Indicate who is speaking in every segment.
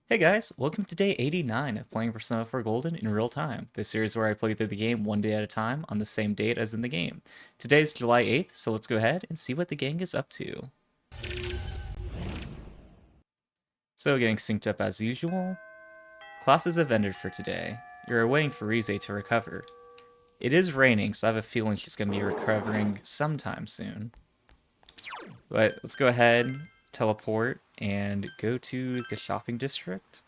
Speaker 1: Hey guys, welcome to day 89 of playing Persona 4 Golden in real time. This series where I play through the game one day at a time on the same date as in the game. Today's July 8th, so let's go ahead and see what the gang is up to. So getting synced up as usual. Classes have ended for today. You're waiting for Rize to recover. It is raining, so I have a feeling she's going to be recovering sometime soon. But let's go ahead, teleport, and go to the shopping district.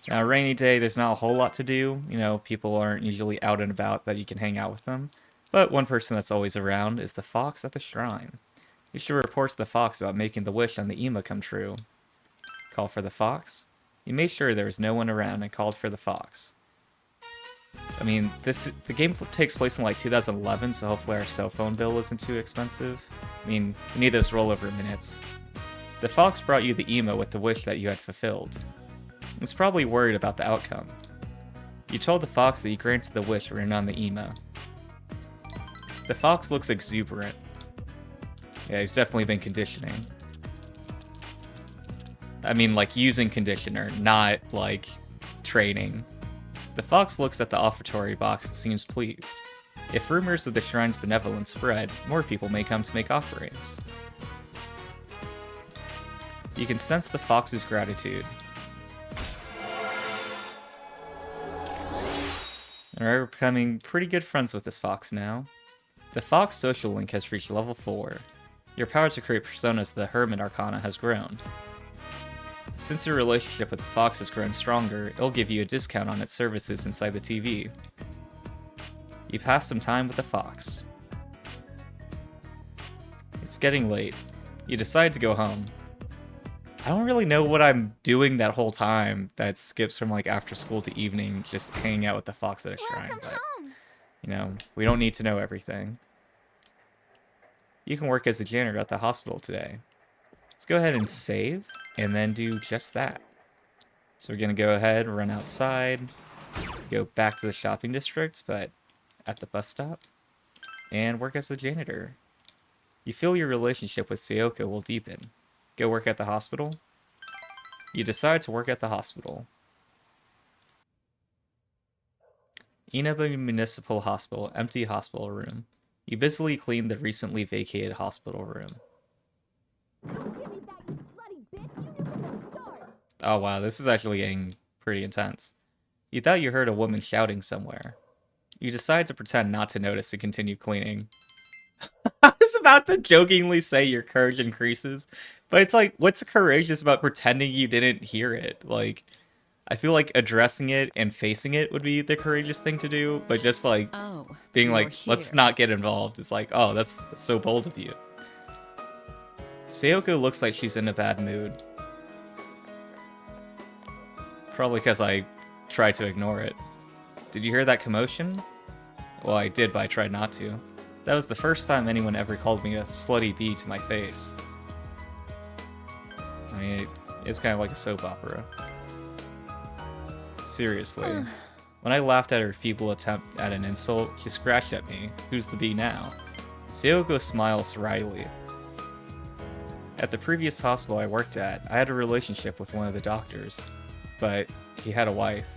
Speaker 1: Now, a rainy day, there's not a whole lot to do. You know, people aren't usually out and about that you can hang out with them. But one person that's always around is the fox at the shrine. You should report to the fox about making the wish on the Ema come true. Call for the fox. You made sure there was no one around and called for the fox. I mean, the game takes place in like 2011, so hopefully our cell phone bill isn't too expensive. I mean, we need those rollover minutes. The fox brought you the Ema with the wish that you had fulfilled. It's probably worried about the outcome. You told the fox that you granted the wish written on the Ema. The fox looks exuberant. Yeah, he's definitely been conditioning. I mean, like, using conditioner, not, like, training. The fox looks at the offertory box and seems pleased. If rumors of the shrine's benevolence spread, more people may come to make offerings. You can sense the fox's gratitude. Alright, we're becoming pretty good friends with this fox now. The fox social link has reached level 4. Your power to create personas to the Hermit Arcana has grown. Since your relationship with the fox has grown stronger, it'll give you a discount on its services inside the TV. You pass some time with the fox. It's getting late. You decide to go home. I don't really know what I'm doing that whole time that skips from like after school to evening, just hanging out with the fox at a shrine, but you know, we don't need to know everything. You can work as a janitor at the hospital today. Let's go ahead and save, and then do just that. So we're gonna go ahead, run outside, go back to the shopping district, but at the bus stop, and work as a janitor. You feel your relationship with Sayoko will deepen. Go work at the hospital. You decide to work at the hospital. Inaba Municipal Hospital, empty hospital room. You busily clean the recently vacated hospital room. Oh wow, this is actually getting pretty intense. You thought you heard a woman shouting somewhere. You decide to pretend not to notice and continue cleaning. I was about to jokingly say your courage increases, but it's like, what's courageous about pretending you didn't hear it? Like, I feel like addressing it and facing it would be the courageous thing to do, but just like being like, let's not get involved is like, oh, that's so bold of you. Sayoko looks like she's in a bad mood. Probably because I tried to ignore it. Did you hear that commotion? Well, I did, but I tried not to. That was the first time anyone ever called me a slutty bee to my face. I mean, it's kind of like a soap opera. Seriously. When I laughed at her feeble attempt at an insult, she scratched at me. Who's the bee now? Sayoko smiles wryly. At the previous hospital I worked at, I had a relationship with one of the doctors, but he had a wife.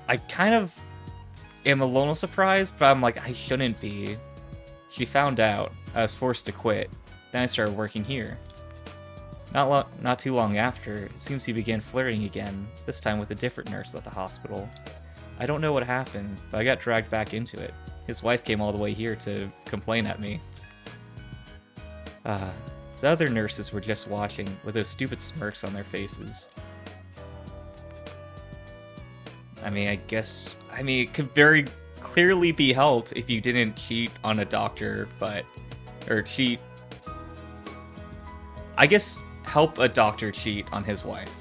Speaker 1: I kind of am a little surprised, but I'm like, I shouldn't be. She found out. I was forced to quit. Then I started working here. Not too long after, it seems he began flirting again, this time with a different nurse at the hospital. I don't know what happened, but I got dragged back into it. His wife came all the way here to complain at me. The other nurses were just watching, with those stupid smirks on their faces. I mean, it could very clearly be helped if you didn't cheat on a doctor, I guess help a doctor cheat on his wife.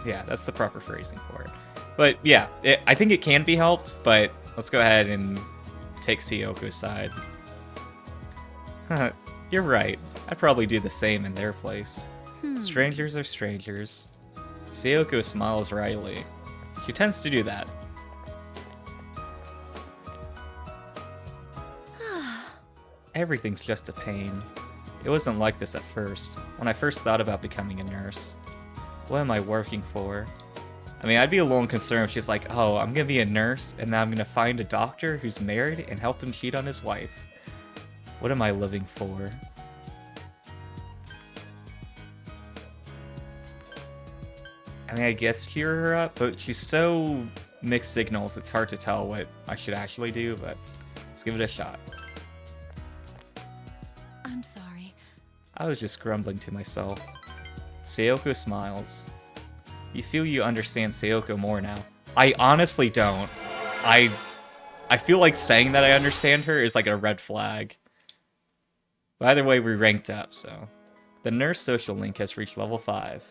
Speaker 1: Yeah, that's the proper phrasing for it. But yeah, I think it can be helped, but let's go ahead and take Sayoko's side. You're right. I'd probably do the same in their place. Strangers are strangers. Sayoko smiles wryly. She tends to do that. Everything's just a pain. It wasn't like this at first, when I first thought about becoming a nurse. What am I working for? I mean, I'd be a little concerned if she's like, oh, I'm gonna be a nurse, and then I'm gonna find a doctor who's married and help him cheat on his wife. What am I living for? I mean, I guess cheer her up, but she's so mixed signals, it's hard to tell what I should actually do, but let's give it a shot.
Speaker 2: I'm sorry.
Speaker 1: I was just grumbling to myself. Sayoko smiles. You feel you understand Sayoko more now. I honestly don't. I feel like saying that I understand her is like a red flag. But either way, we ranked up, so. The nurse social link has reached level 5.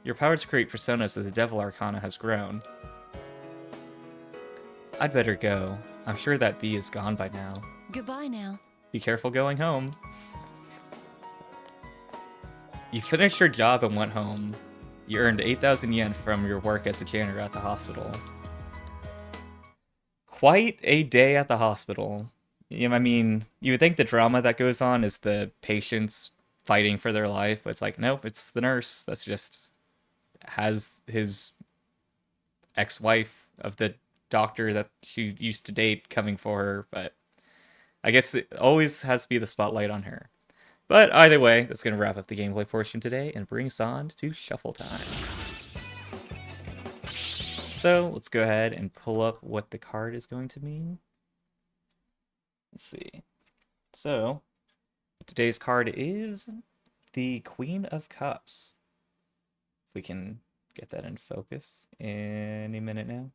Speaker 1: Your power to create personas of the Devil Arcana has grown. I'd better go. I'm sure that bee is gone by now.
Speaker 2: Goodbye now.
Speaker 1: Be careful going home. You finished your job and went home. You earned 8,000 yen from your work as a janitor at the hospital. Quite a day at the hospital. I mean, you would think the drama that goes on is the patients fighting for their life, but it's like, nope, it's the nurse that's just has his ex-wife of the doctor that she used to date coming for her, but I guess it always has to be the spotlight on her. But either way, that's going to wrap up the gameplay portion today and bring us on to shuffle time. So let's go ahead and pull up what the card is going to mean. Let's see. So today's card is the Queen of Cups. If we can get that in focus any minute now.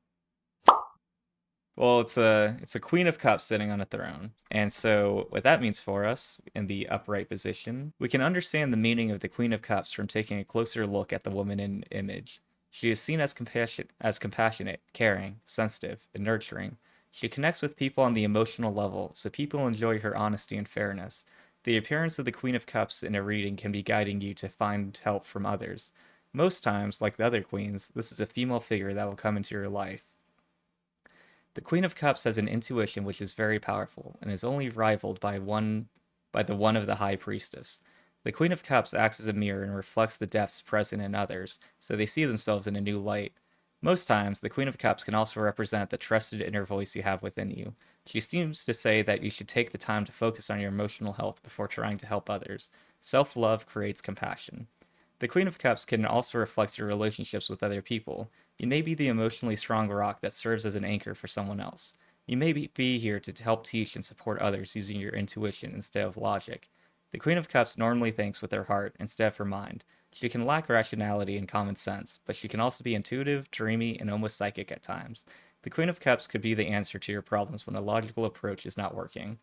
Speaker 1: Well, it's a Queen of Cups sitting on a throne. And so what that means for us in the upright position, we can understand the meaning of the Queen of Cups from taking a closer look at the woman in image. She is seen as compassionate, caring, sensitive, and nurturing. She connects with people on the emotional level, so people enjoy her honesty and fairness. The appearance of the Queen of Cups in a reading can be guiding you to find help from others. Most times, like the other queens, this is a female figure that will come into your life. The Queen of Cups has an intuition which is very powerful, and is only rivaled by the one of the High Priestess. The Queen of Cups acts as a mirror and reflects the depths present in others, so they see themselves in a new light. Most times, the Queen of Cups can also represent the trusted inner voice you have within you. She seems to say that you should take the time to focus on your emotional health before trying to help others. Self-love creates compassion. The Queen of Cups can also reflect your relationships with other people. You may be the emotionally strong rock that serves as an anchor for someone else. You may be here to help teach and support others using your intuition instead of logic. The Queen of Cups normally thinks with her heart instead of her mind. She can lack rationality and common sense, but she can also be intuitive, dreamy, and almost psychic at times. The Queen of Cups could be the answer to your problems when a logical approach is not working.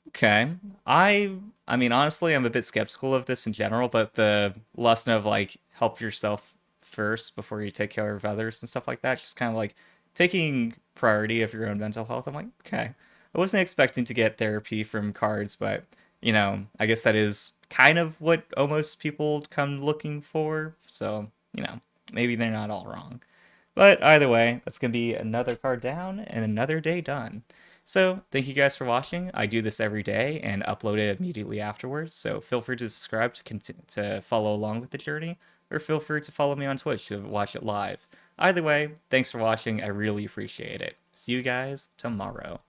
Speaker 1: Okay. I mean honestly I'm a bit skeptical of this in general, but the lesson of like help yourself first before you take care of others and stuff like that, just kind of like taking priority of your own mental health. I'm like, okay. I wasn't expecting to get therapy from cards, but I guess that is kind of what almost people come looking for. So, maybe they're not all wrong. But either way, that's going to be another card down and another day done. So thank you guys for watching. I do this every day and upload it immediately afterwards. So feel free to subscribe to follow along with the journey, or feel free to follow me on Twitch to watch it live. Either way, thanks for watching. I really appreciate it. See you guys tomorrow.